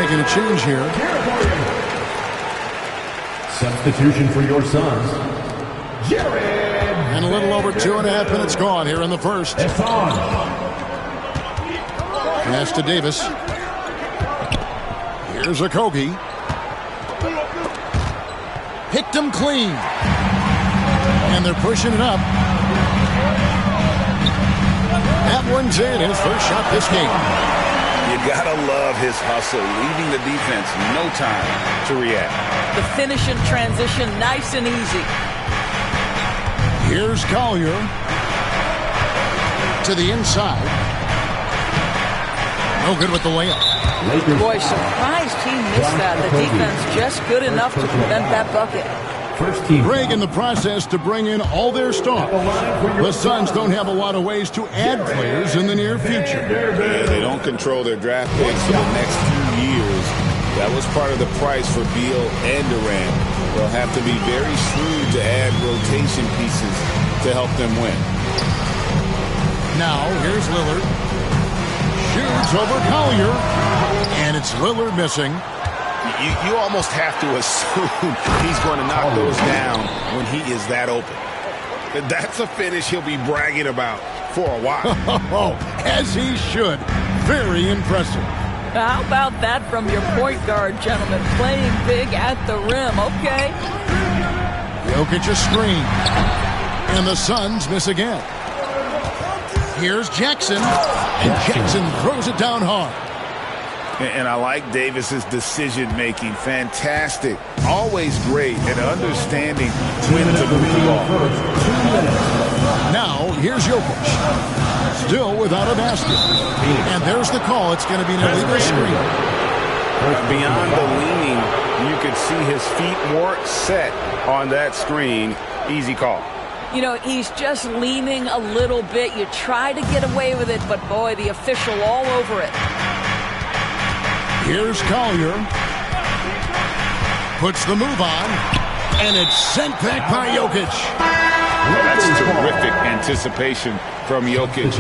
making a change here. Substitution for your Suns, Jared. And a little over 2.5 minutes gone here in the first. Pass to Davis. Here's a Kogi. Picked him clean. And they're pushing it up. That one's in. His first shot this game. You gotta love his hustle, leaving the defense no time to react. The finish in transition, nice and easy. Here's Collier to the inside. No good with the layup. Boy, surprised he missed that. The defense just good enough to prevent that bucket. Greg in the process to bring in all their stars. The Suns don't have a lot of ways to add players in the near future. Yeah, they don't control their draft picks for the next few years. That was part of the price for Beal and Durant. They'll have to be very shrewd to add rotation pieces to help them win. Now, here's Lillard. Shoots over Collier. And it's Lillard missing. You almost have to assume he's going to knock those down when he is that open. That's a finish he'll be bragging about for a while. As he should. Very impressive. How about that from your point guard, gentlemen? Playing big at the rim, okay. Jokic a screen. And the Suns miss again. Here's Jackson. And Jackson throws it down hard. And I like Davis's decision-making. Fantastic. Always great at understanding when to move the ball. Now, here's Jokic. Still without a basket. And there's the call. It's going to be an illegal screen. Beyond the leaning, you could see his feet weren't set on that screen. Easy call. You know, he's just leaning a little bit. You try to get away with it, but boy, the official all over it. Here's Collier. Puts the move on. And it's sent back by Jokic. That's terrific anticipation from Jokic,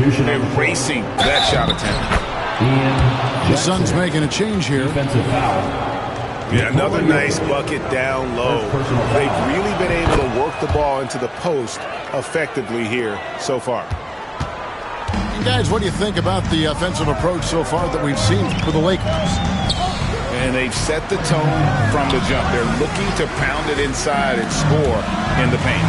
erasing that shot attempt. The Suns making a change here. Yeah, another nice bucket down low. They've really been able to work the ball into the post effectively here so far. And guys, what do you think about the offensive approach so far that we've seen for the Lakers? And they've set the tone from the jump. They're looking to pound it inside and score in the paint.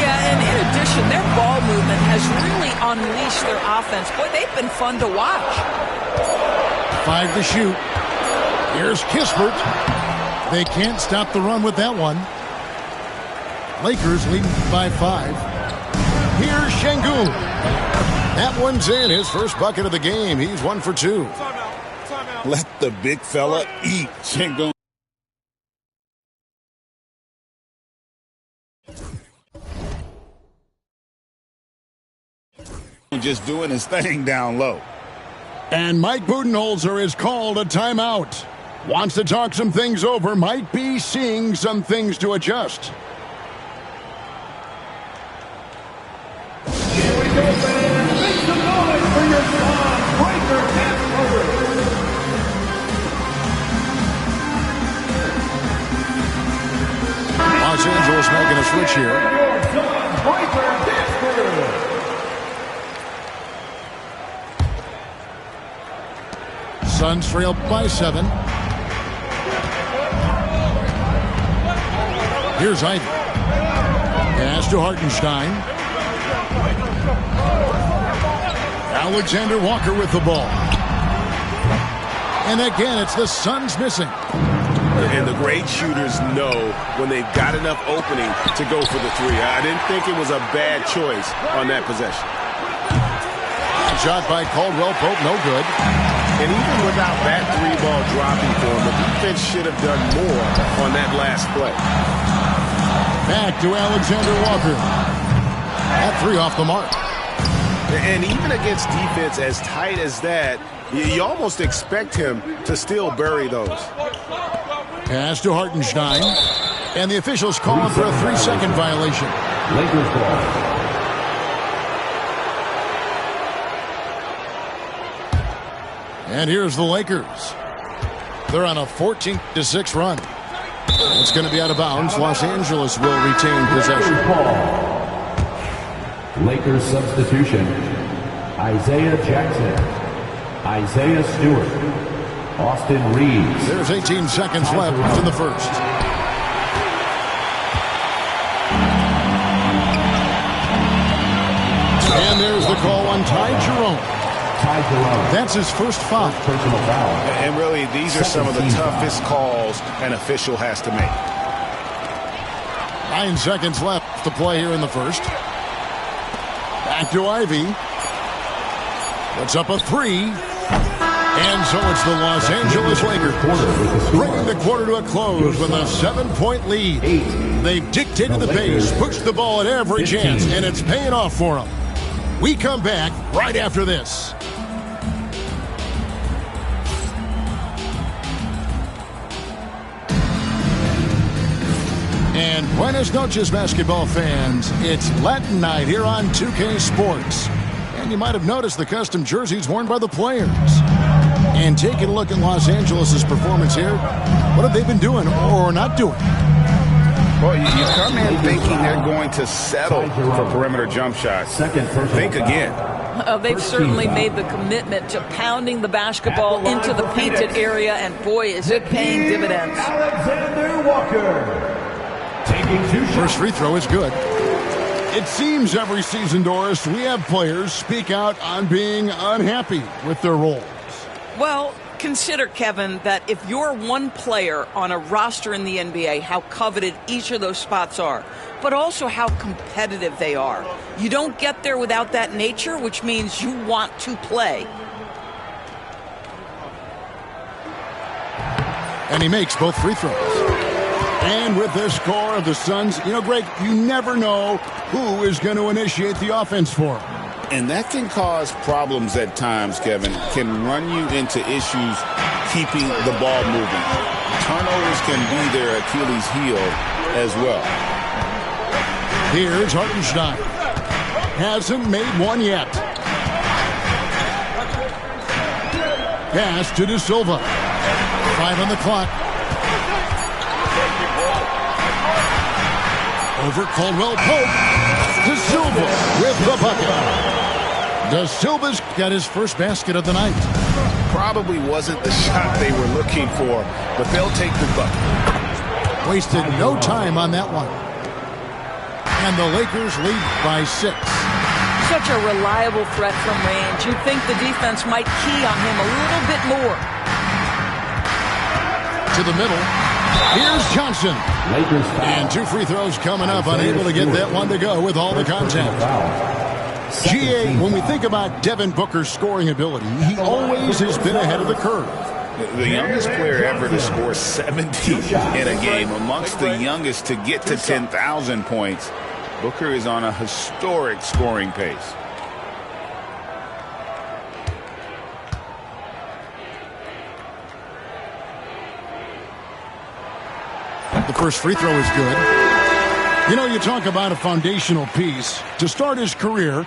Yeah, and in addition, their ball movement has really unleashed their offense. Boy, they've been fun to watch. 5 to shoot. Here's Kispert. They can't stop the run with that one. Lakers leading by 5. Here's Şengün. That one's in. His first bucket of the game. He's 1 for 2. Let the big fella eat. Şengün. Just doing his thing down low. And Mike Budenholzer has called a timeout. Wants to talk some things over. Might be seeing some things to adjust. Here we go, fans. Make some noise for your song. Breaker pass over. Los Angeles making a switch here. Your song, Breaker pass over. Suns trail by 7. Here's Ivy. Pass to Hartenstein. Alexander Walker with the ball. And again, it's the Suns missing. And the great shooters know when they've got enough opening to go for the three. I didn't think it was a bad choice on that possession. Shot by Caldwell Pope, no good. And even without that three ball dropping for him, the defense should have done more on that last play. Back to Alexander Walker. That three off the mark. And even against defense as tight as that, you almost expect him to still bury those. Pass to Hartenstein. And the officials call him for a 3-second violation. Lakers ball. And here's the Lakers. They're on a 14-6 run. It's going to be out of bounds. Los Angeles will retain possession. Lakers substitution. Isaiah Jackson. Isaiah Stewart. Austin Reeves. There's 18 seconds left in the first. And there's the call on Ty Jerome. That's his first foul. Personal foul. And really, these are some of the toughest calls an official has to make. 9 seconds left to play here in the first. Back to Ivy. Puts up a three. And so it's the Los Angeles Lakers bringing the quarter to a close with a 7-point lead. They've dictated the pace, pushed the ball at every chance, and it's paying off for them. We come back right after this. And buenas noches, basketball fans. It's Latin night here on 2K Sports. And you might have noticed the custom jerseys worn by the players. And taking a look at Los Angeles' performance here, what have they been doing or not doing? Well, you come in thinking they're going to settle for perimeter jump shots. Think again. They've certainly made the commitment to pounding the basketball into the painted area, and boy, is it paying dividends. Alexander Walker. Taking 2 shots. First free throw is good. It seems every season, Doris, we have players speak out on being unhappy with their roles. Well, consider, Kevin, that if you're one player on a roster in the NBA, how coveted each of those spots are, but also how competitive they are. You don't get there without that nature, which means you want to play. And he makes both free throws. And with this score of the Suns, you know, Greg, you never know who is going to initiate the offense for them. And that can cause problems at times, Kevin. Can run you into issues keeping the ball moving. Turnovers can be their Achilles heel as well. Here's Hartenstein. Hasn't made one yet. Pass to De Silva. 5 on the clock. Over Caldwell Pope. De Silva with the bucket. De Silva's got his first basket of the night. Probably wasn't the shot they were looking for, but they'll take the bucket. Wasted no time on that one. And the Lakers lead by 6. Such a reliable threat from range. You'd think the defense might key on him a little bit more. To the middle. Here's Johnson. Lakers foul. And 2 free throws coming up. Unable to get that one to go with all the contact. GA, when we think about Devin Booker's scoring ability, he always has been ahead of the curve. The youngest player ever to score 70 in a game, amongst the youngest to get to 10,000 points. Booker is on a historic scoring pace. The first free throw is good. You know, you talk about a foundational piece. To start his career,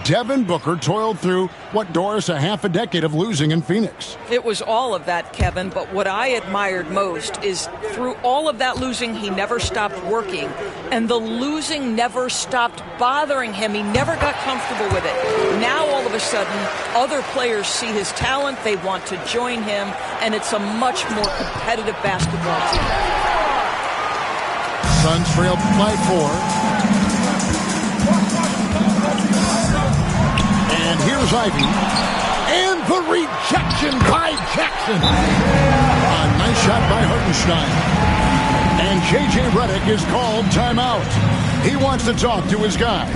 Devin Booker toiled through, what, Doris, a half a decade of losing in Phoenix. It was all of that, Kevin, but what I admired most is through all of that losing, he never stopped working, and the losing never stopped bothering him. He never got comfortable with it. Now, all of a sudden, other players see his talent, they want to join him, and it's a much more competitive basketball team. Suns trail by 4. And here's Ivy. And the rejection by Jackson. A nice shot by Hartenstein. And J.J. Redick is called timeout. He wants to talk to his guys.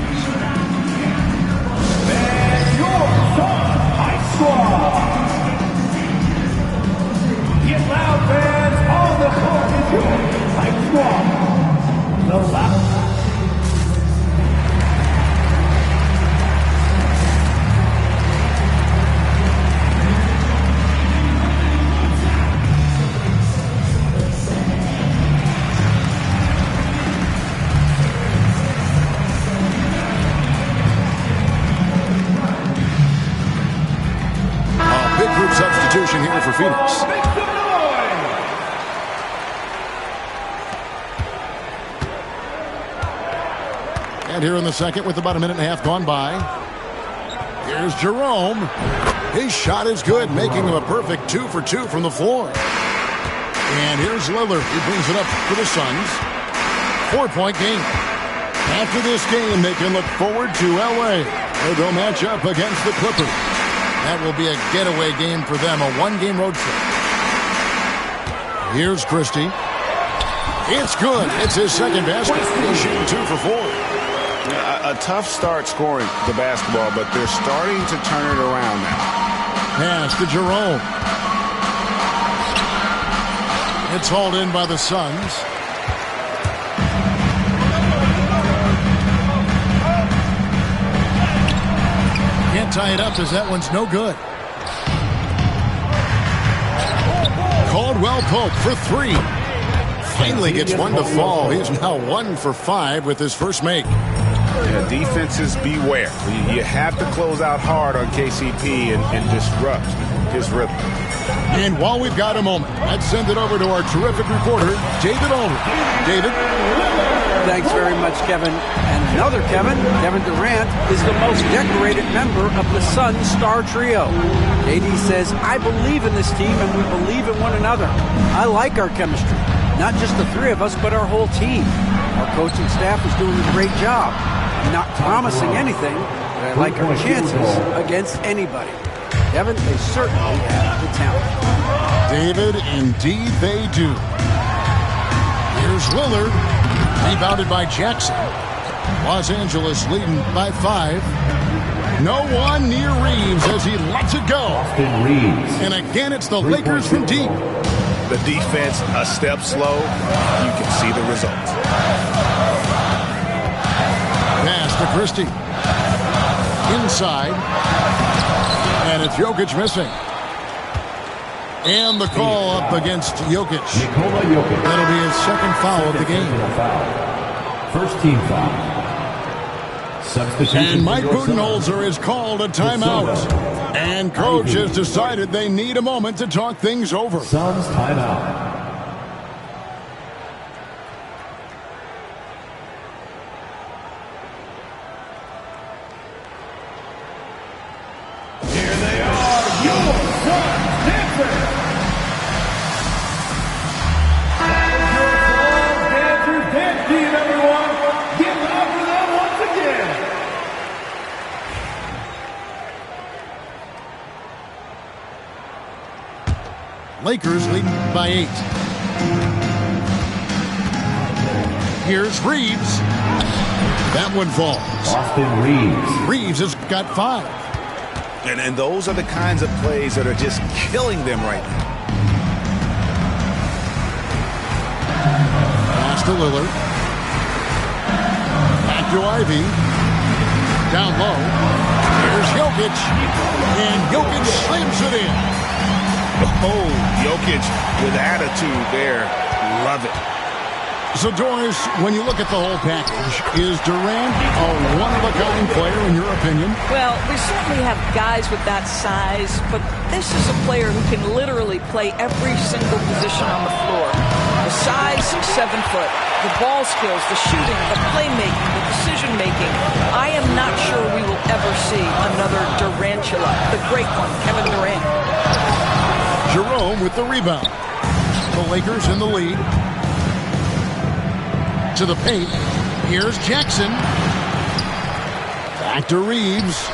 And your High Squad. Get loud, fans, on the court. Enjoy High Squad. The last. Big group substitution here for Phoenix. And here in the second with about a minute and a half gone by. Here's Jerome. His shot is good, making him a perfect 2 for 2 from the floor. And here's Lillard. He brings it up for the Suns. 4-point game. After this game, they can look forward to L.A. They'll match up against the Clippers. That will be a getaway game for them, a one-game road trip. Here's Christie. It's good. It's his second basket. He's shooting 2 for 4. A tough start scoring the basketball, but they're starting to turn it around now. Pass to Jerome. It's hauled in by the Suns. Can't tie it up as that one's no good. Caldwell Pope for 3. Finally gets one to fall. He's now 1 for 5 with his first make. Yeah, defenses beware. You have to close out hard on KCP and disrupt his rhythm. And while we've got a moment, let's send it over to our terrific reporter, David Aldridge. David? Thanks very much, Kevin. And another Kevin Durant, is the most decorated member of the Suns star trio. AD says, I believe in this team and we believe in one another. I like our chemistry. Not just the three of us, but our whole team. Our coaching staff is doing a great job. I'm not promising anything, but I like our chances against anybody. Kevin, they certainly have the talent. David, indeed they do. Here's Lillard, rebounded by Jackson. Los Angeles leading by 5. No one near Reeves as he lets it go. And again, it's the Lakers from deep. The defense a step slow. You can see the result. Pass to Christie. Inside. And it's Jokic missing. And the call up against Jokic. That'll be his second foul of the game. First team foul. And Mike Budenholzer is called a timeout. And coach has decided they need a moment to talk things over. Suns timeout. Here they are, your Suns dancers. That was your Suns dancers dance team, everyone. Get loud for them once again. Lakers leading by 8. Here's Reeves. That one falls. Austin Reeves. Reeves has got 5. And those are the kinds of plays that are just killing them right now. Pass to Lillard. Back to Ivy. Down low. Here's Jokic. And Jokic slams it in. Oh, Jokic with attitude there. Love it. So, Doris, when you look at the whole package, is Durant a one-of-a-kind player in your opinion? Well, we certainly have guys with that size, but this is a player who can literally play every single position on the floor. The size, 7 foot. The ball skills, the shooting, the playmaking, the decision-making. I am not sure we will ever see another Durantula, the great one, Kevin Durant. Jerome with the rebound. The Lakers in the lead. To the paint. Here's Jackson. Back to Reeves.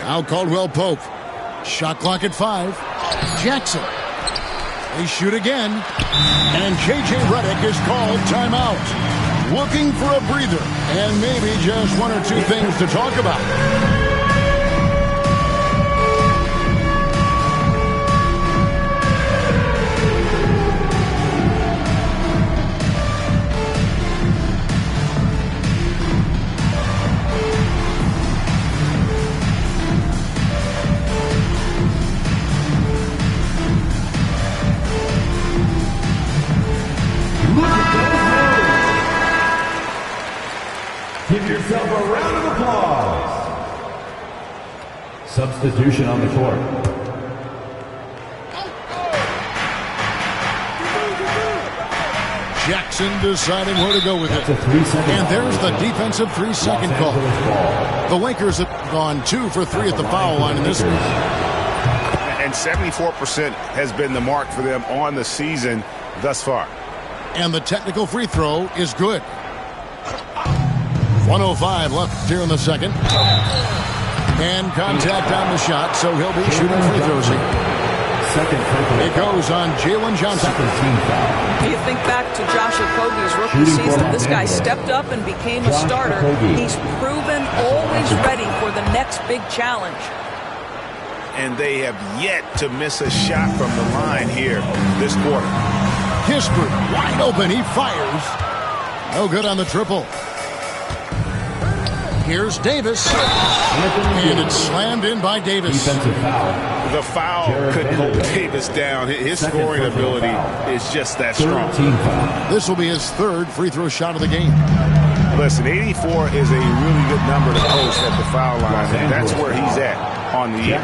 Now Caldwell Pope. Shot clock at 5. Jackson. They shoot again. And J.J. Redick is called timeout. Looking for a breather. And maybe just 1 or 2 things to talk about. Give yourself a round of applause. Substitution on the court. Jackson deciding where to go with it. And there's the defensive 3-second call. The Lakers have gone 2 for 3 at the foul line in this one. And 74% has been the mark for them on the season thus far. And the technical free throw is good. 1:05 left here in the second. And contact on the shot, so he'll be shooting free throws here. It goes on Jalen Johnson. You think back to Josh Okogie's rookie season. This guy stepped up and became a starter. He's proven always ready for the next big challenge. And they have yet to miss a shot from the line here this quarter. Kispert wide open. He fires. No good on the triple. Here's Davis. And it's slammed in by Davis. The foul could hold Davis down. His scoring ability is just that strong. This will be his 3rd free throw shot of the game. Listen, 84 is a really good number to post at the foul line, and that's where he's at on the year.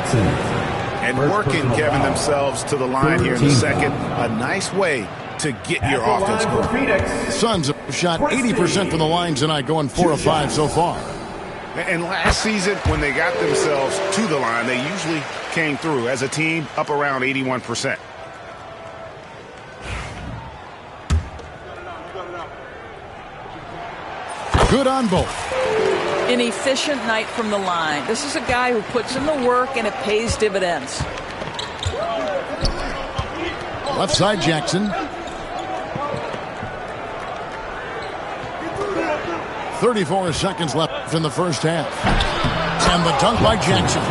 And working, Kevin, themselves to the line here in the second. A nice way to get your offense going. Suns have shot 80% from the line tonight, going 4 of 5 so far. And last season, when they got themselves to the line, they usually came through as a team up around 81%. Good on both. An efficient night from the line. This is a guy who puts in the work and it pays dividends. Left side Jackson. 34 seconds left in the first half. And the dunk by Jackson.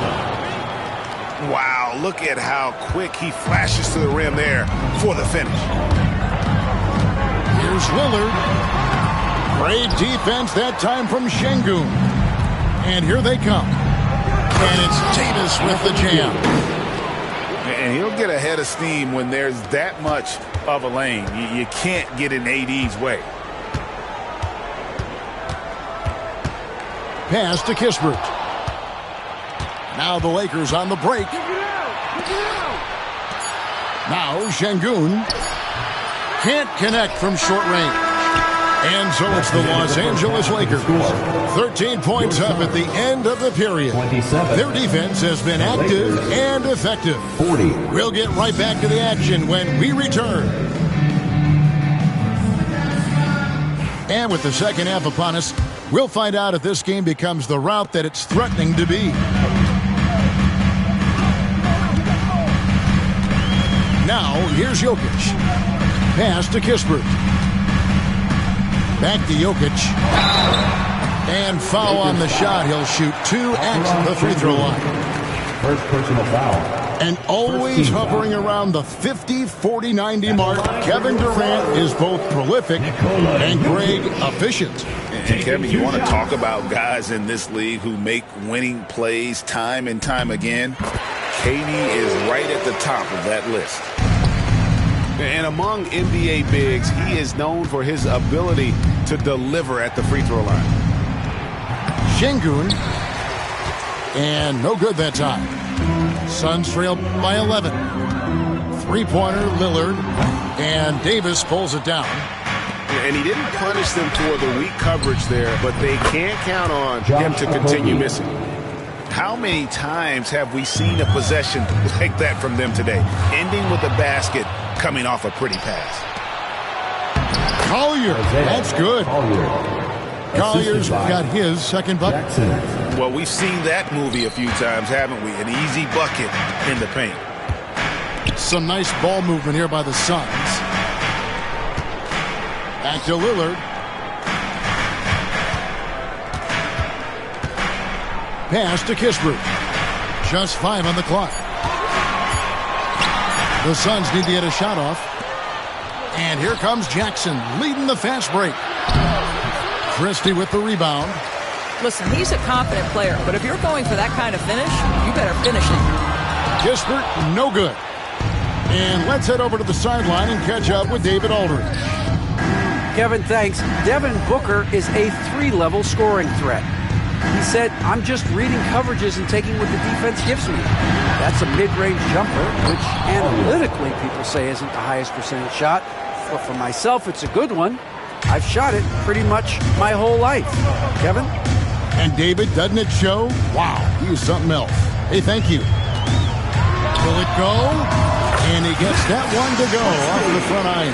Wow, look at how quick he flashes to the rim there for the finish. Here's Lillard. Great defense that time from Şengün. And here they come. And it's Davis with the jam. And he'll get a head of steam when there's that much of a lane. You can't get in AD's way. Pass to Kispert. Now the Lakers on the break. Now Şengün can't connect from short range. And so it's the Los Angeles Lakers. 13 points up at the end of the period. Their defense has been active and effective. We'll get right back to the action when we return. And with the second half upon us, we'll find out if this game becomes the route that it's threatening to be. Now, here's Jokic. Pass to Kispert. Back to Jokic. And foul on the shot. He'll shoot 2 at the free throw line. First personal foul. And always hovering around the 50, 40, 90 mark, Kevin Durant is both prolific and Greg efficient. And Kevin, you want to talk about guys in this league who make winning plays time and time again? KD is right at the top of that list. And among NBA bigs, he is known for his ability to deliver at the free throw line. Şengün. And no good that time. Suns trail by 11. Three-pointer, Lillard. And Davis pulls it down. And he didn't punish them for the weak coverage there, but they can't count on him to continue missing. How many times have we seen a possession like that from them today, ending with a basket coming off a pretty pass? Collier, that's good. Collier's got his second bucket. Well, we've seen that movie a few times, haven't we? An easy bucket in the paint. Some nice ball movement here by the Suns. Back to Lillard. Pass to Kispert. Just 5 on the clock. The Suns need to get a shot off. And here comes Jackson leading the fast break. Christie with the rebound. Listen, he's a confident player, but if you're going for that kind of finish, you better finish it. Kispert, no good. And let's head over to the sideline and catch up with David Aldridge. Kevin, thanks. Devin Booker is a 3-level scoring threat. He said, I'm just reading coverages and taking what the defense gives me. That's a mid-range jumper, which analytically people say isn't the highest percentage shot. Well, for myself, it's a good one. I've shot it pretty much my whole life. Kevin? And David, doesn't it show? Wow, he is something else. Hey, thank you. Will it go? And he gets that one to go off of the front iron.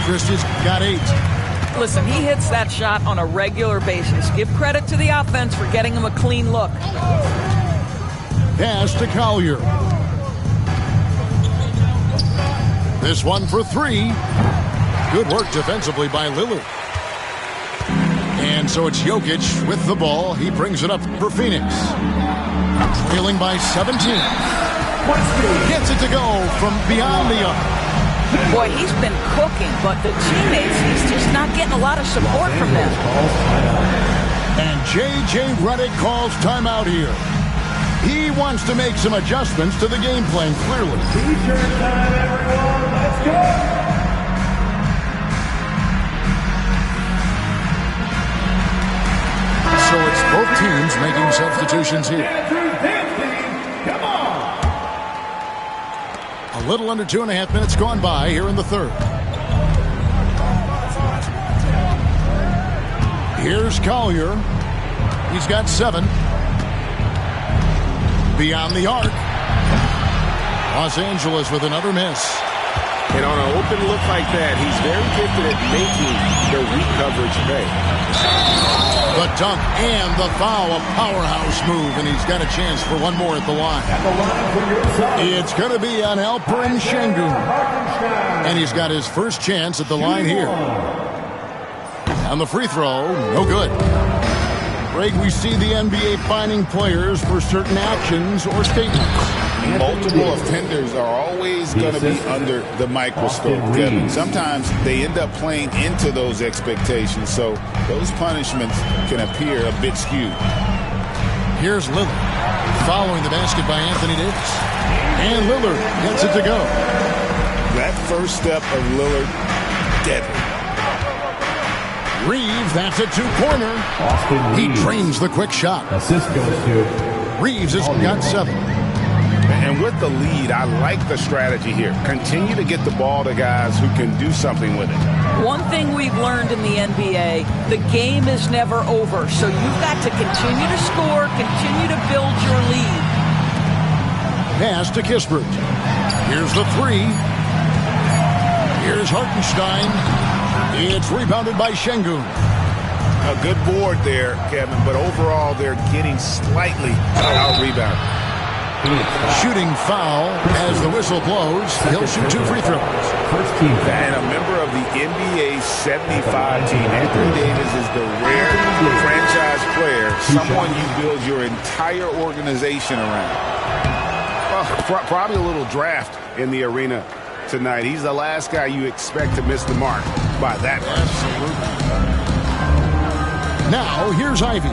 Christian's got 8. Listen, he hits that shot on a regular basis. Give credit to the offense for getting him a clean look. Pass to Collier. This one for 3. Good work defensively by Lillard. And so it's Jokic with the ball. He brings it up for Phoenix. Trailing by 17. Gets it to go from beyond the arc. Boy, he's been cooking, but the teammates, he's just not getting a lot of support from them. And J.J. Redick calls timeout here. He wants to make some adjustments to the game plan, clearly. T-shirt time, everyone. Let's go. So it's both teams making substitutions here. Come on. A little under 2.5 minutes gone by here in the third. Here's Collier. He's got 7. Beyond the arc. Los Angeles with another miss. And on an open look like that, he's very gifted at making the weak coverage pay. The dunk and the foul, a powerhouse move, and he's got a chance for one more at the line. It's going to be on Alperen Şengün. And he's got his first chance at the line here. On the free throw, no good. Greg, we see the NBA fining players for certain actions or statements. Multiple offenders are always going to be under the microscope, Kevin. Sometimes they end up playing into those expectations, so those punishments can appear a bit skewed. Here's Lillard, following the basket by Anthony Davis. And Lillard gets it to go. That first step of Lillard, deadly. Reeves, that's a 2-pointer. He drains the quick shot. Assist goes to Reeves has got 7. And with the lead, I like the strategy here. Continue to get the ball to guys who can do something with it. One thing we've learned in the NBA, the game is never over. So you've got to continue to score, continue to build your lead. Pass to Kispert. Here's the 3. Here's Hartenstein. It's rebounded by Şengün. A good board there, Kevin, but overall they're getting slightly out-rebounded. Shooting foul as the whistle blows. He'll shoot 2 free throws. first team. And a member of the NBA 75 team. Anthony Davis is the rare franchise player, someone you build your entire organization around. Well, probably a little draft in the arena tonight. He's the last guy you expect to miss the mark by that much. Absolutely. Now, here's Ivy.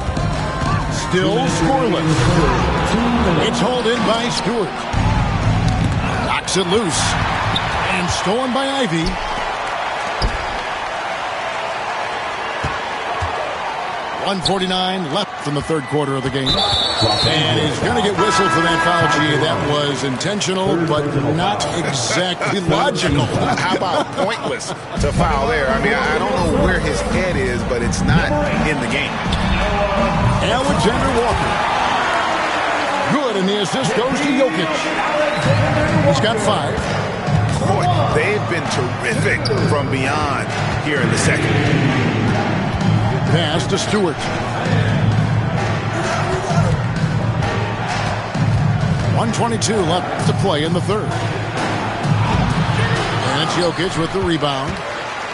Still scoreless. It's hauled in by Stewart. Knocks it loose. And stolen by Ivy. .149 left in the third quarter of the game. And he's going to get whistled for that foul, G. That was intentional, but not exactly logical. How about pointless to foul there? I mean, I don't know where his head is, but it's not in the game. Alexander Walker. Good, and the assist goes to Jokic. He's got 5. Boy, they've been terrific from beyond here in the second. Pass to Stewart. 1:22 left to play in the third. And it's Jokic with the rebound.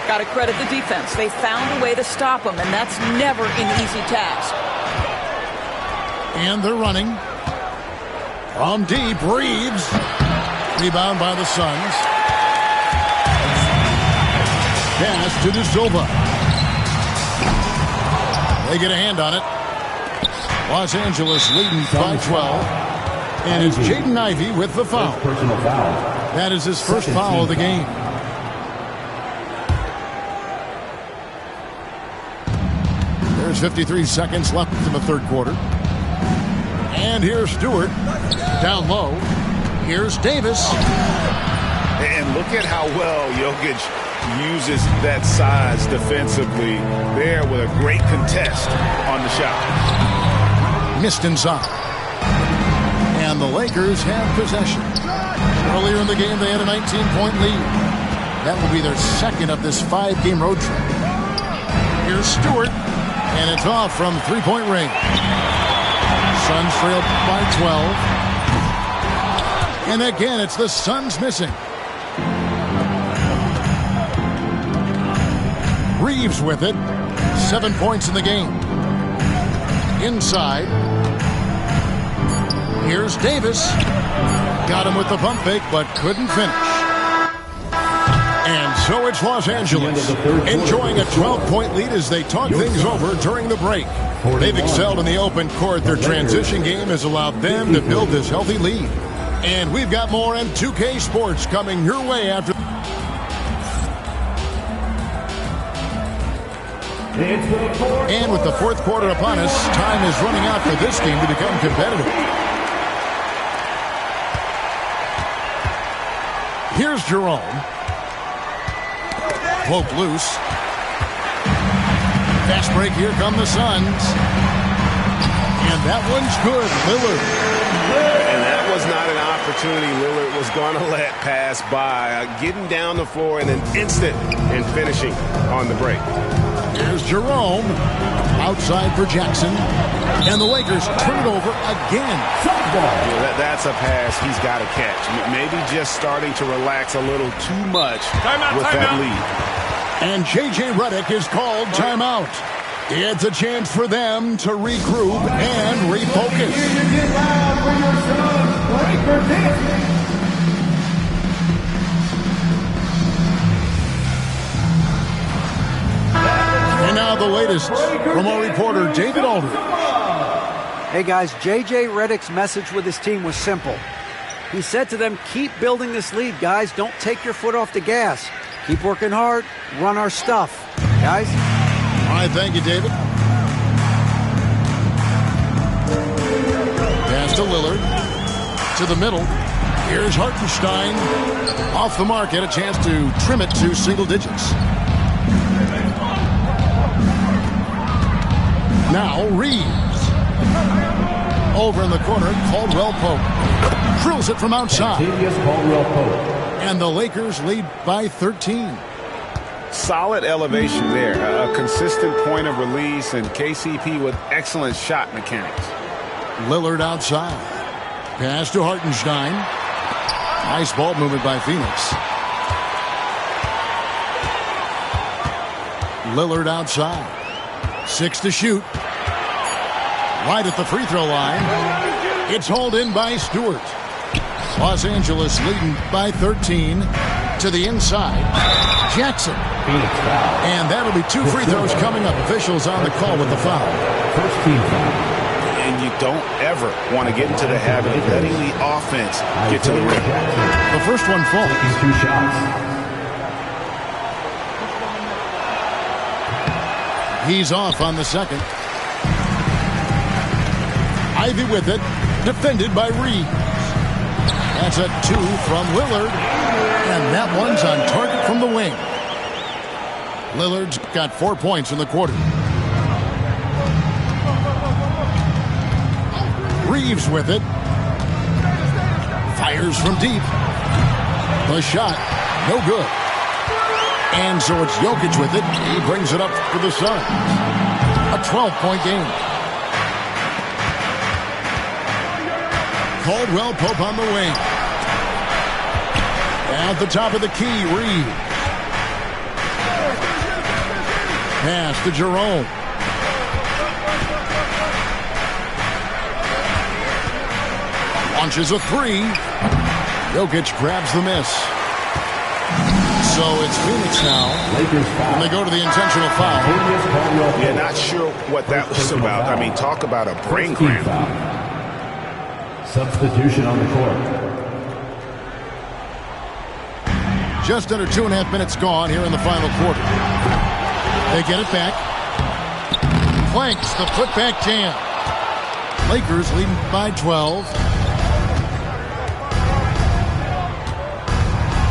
Got to credit the defense. They found a way to stop him, and that's never an easy task. And they're running. From deep, Reeves. Rebound by the Suns. Pass to De Silva. They get a hand on it. Los Angeles leading by 12. And it's Jaden Ivey with the foul. Personal foul. That is his first foul of the game. There's 53 seconds left in the third quarter. And here's Stewart. Down low. Here's Davis. And look at how well Jokic uses that size defensively there with a great contest on the shot. Missed inside. And the Lakers have possession. Earlier in the game, they had a 19-point lead. That will be their second of this 5-game road trip. Here's Stewart, and it's off from three-point range. Suns trail by 12. And again, it's the Suns missing. Reeves with it. 7 points in the game. Inside. Here's Davis. Got him with the pump fake, but couldn't finish. And so it's Los Angeles enjoying a 12-point lead as they talk things over during the break. They've excelled in the open court. Their transition game has allowed them to build this healthy lead. And we've got more M2K Sports coming your way after. And with the fourth quarter upon us, time is running out for this game to become competitive. Here's Jerome. Pope loose. Fast break, here come the Suns. And that one's good, Lillard. And that was not an opportunity Lillard was going to let pass by. Getting down the floor in an instant and finishing on the break. Here's Jerome. Outside for Jackson. And the Lakers turn it over again. Yeah, that's a pass he's got to catch. Maybe just starting to relax a little too much with that lead. And J.J. Redick is called timeout. It's a chance for them to regroup and refocus. Get loud for your Suns. Breaker dance. And now the latest from our reporter, David Aldridge. Hey guys, J.J. Redick's message with his team was simple. He said to them, keep building this lead, guys. Don't take your foot off the gas. Keep working hard. Run our stuff. Guys? All right, thank you, David. Pass to Lillard. To the middle. Here's Hartenstein. Off the mark. Had a chance to trim it to single digits. Now Reeves. Over in the corner, Caldwell Pope. Drills it from outside. And the Lakers lead by 13. Solid elevation there. A consistent point of release, and KCP with excellent shot mechanics. Lillard outside. Pass to Hartenstein. Nice ball movement by Phoenix. Lillard outside. 6 to shoot. Right at the free throw line. It's hauled in by Stewart. Los Angeles leading by 13 to the inside. Jackson. And that'll be 2 free throws coming up. Officials on the call with the foul. First team foul. And you don't ever want to get into the habit of letting the offense get to the rim. The first one falls. 2 shots. He's off on the second. Ivy with it. Defended by Reeves. That's a 2 from Lillard. And that one's on target from the wing. Lillard's got 4 points in the quarter. Reeves with it. Fires from deep. The shot, no good. And so it's Jokic with it. He brings it up for the Suns. A 12-point game. Caldwell Pope on the wing. At the top of the key, Reed. Pass to Jerome. Launches a 3. Jokic grabs the miss. So it's Phoenix now. And they go to the intentional foul. Yeah, not sure what that was about. I mean, talk about a brain cramp. Substitution on the court. Just under 2.5 minutes gone here in the final quarter. They get it back. Planks the putback jam. Lakers leading by 12.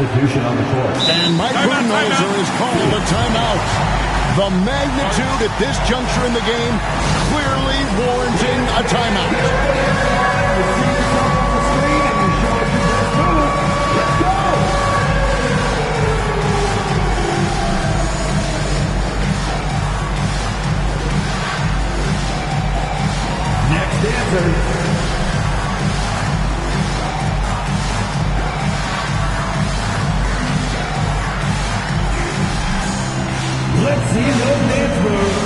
Substitution on the court. And Mike Budenholzer has called a timeout. The magnitude at this juncture in the game clearly warranting a timeout. Next answer. Let's see those dance moves.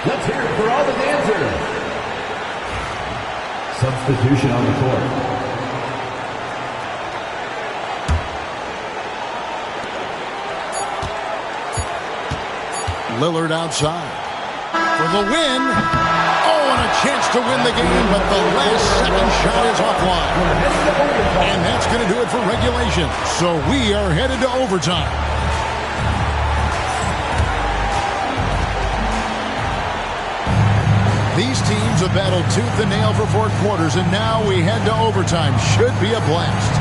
Let's hear it for all the dancers. Substitution on the court. Lillard outside for the win. Oh, and a chance to win the game, but the last second shot is offline. And that's going to do it for regulation. So we are headed to overtime. These teams have battled tooth and nail for 4 quarters, and now we head to overtime. Should be a blast.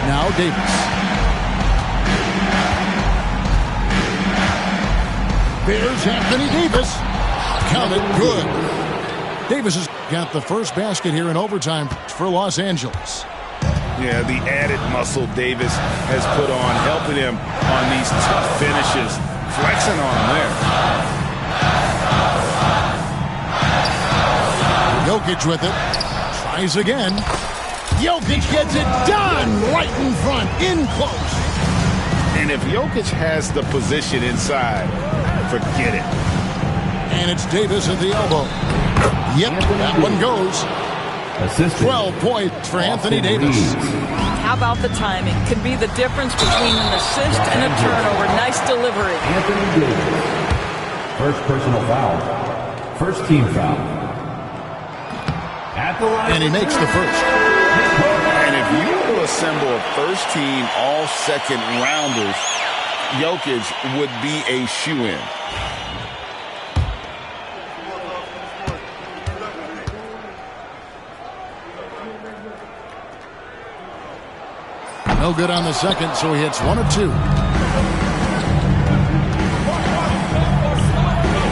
Now Davis. There's Anthony Davis. Count it good. Davis has got the first basket here in overtime for Los Angeles. Yeah, the added muscle Davis has put on, helping him on these tough finishes. Flexing on him there. Jokic with it. Tries again. Jokic gets it done right in front, in close. And if Jokic has the position inside, forget it. And it's Davis at the elbow. Yep, that one goes. 12 points for Anthony Davis. How about the timing? Can be the difference between an assist and a turnover. Nice delivery. Anthony Davis. First personal foul. First team foul. At the line. And he makes the first. And if you will assemble a first team all second rounders, Jokic would be a shoo-in. No good on the second, so he hits 1 of 2.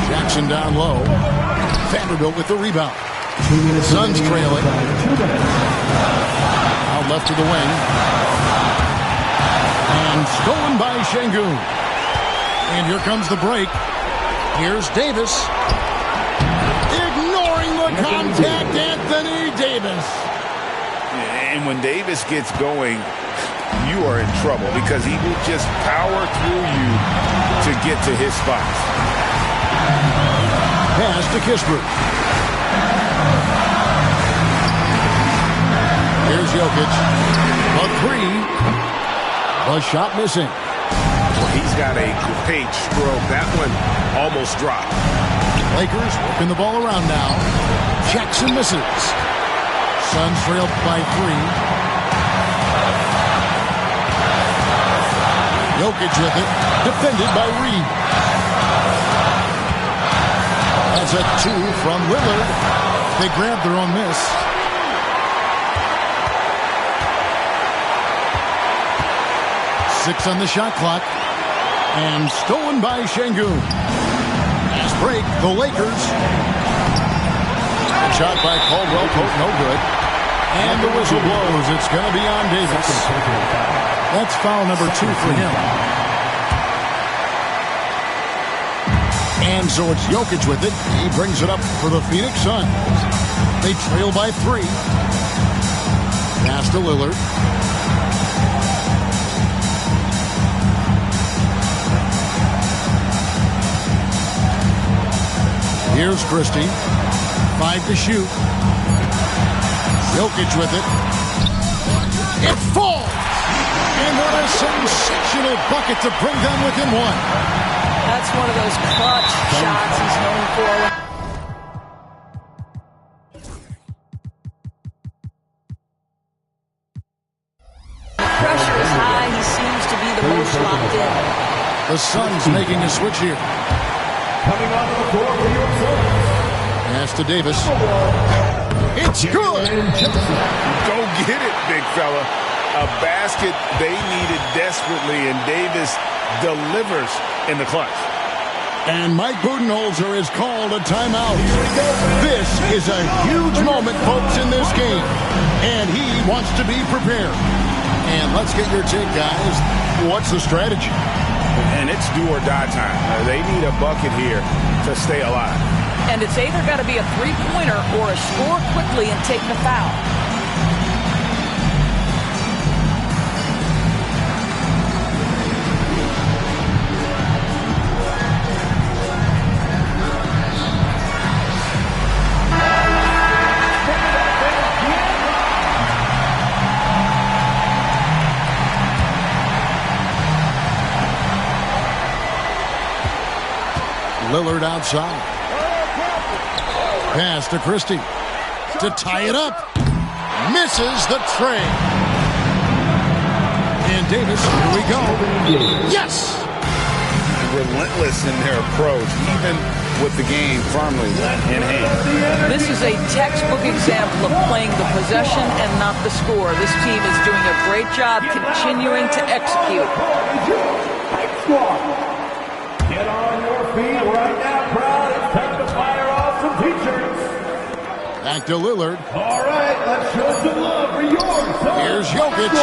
Jackson down low. Vanderbilt with the rebound. Suns trailing. Out left to the wing. And stolen by Şengün. And here comes the break. Here's Davis. Ignoring the contact, Anthony Davis. And when Davis gets going, you are in trouble because he will just power through you to get to his spots. Pass to Kispert. Here's Jokic. A 3. A shot missing. Well, he's got a great stroke. That one almost dropped. Lakers working the ball around now. Jackson misses. Suns trailed by 3. Jokic with it, defended by Reed. That's a 2 from Lillard. They grabbed their own miss. Six on the shot clock. And stolen by Şengün. Fast break, the Lakers. Good shot by Caldwell Pope, no good. And the whistle blows. It's going to be on Davis. That's foul number 2 for him. And so it's Jokic with it. He brings it up for the Phoenix Suns. They trail by 3. Pass to Lillard. Here's Christie. 5 to shoot. Jokic with it. It falls! And what a sensational bucket to bring them within 1. That's one of those clutch shots he's known for. Pressure is high. He seems to be the most locked in. The Suns making a switch here. Coming onto the floor for your Suns. Pass to Davis. It's good! Go get it, big fella. A basket they needed desperately, and Davis delivers in the clutch. And Mike Budenholzer has called a timeout. This is a huge moment, folks, in this game. And he wants to be prepared. And let's get your take, guys. What's the strategy? And it's do or die time. They need a bucket here to stay alive. And it's either got to be a three-pointer or a score quickly and take the foul. Lillard outside. Pass to Christie to tie it up. Misses the tray. And Davis, here we go. Yes! Relentless in their approach, even with the game firmly in hand. This is a textbook example of playing the possession and not the score. This team is doing a great job continuing to execute. Get on your feet right now, crowd. It's time to fire off some t-shirts. Back to Lillard. All right, let's show some love for yours. Here's Jokic.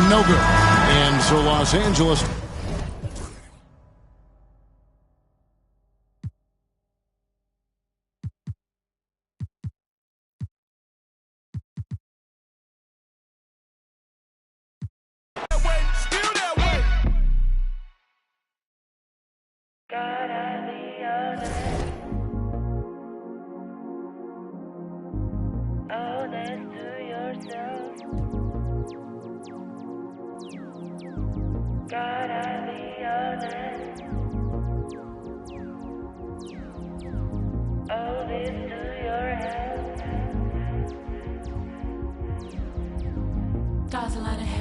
No good. And so Los Angeles. Stars align ahead.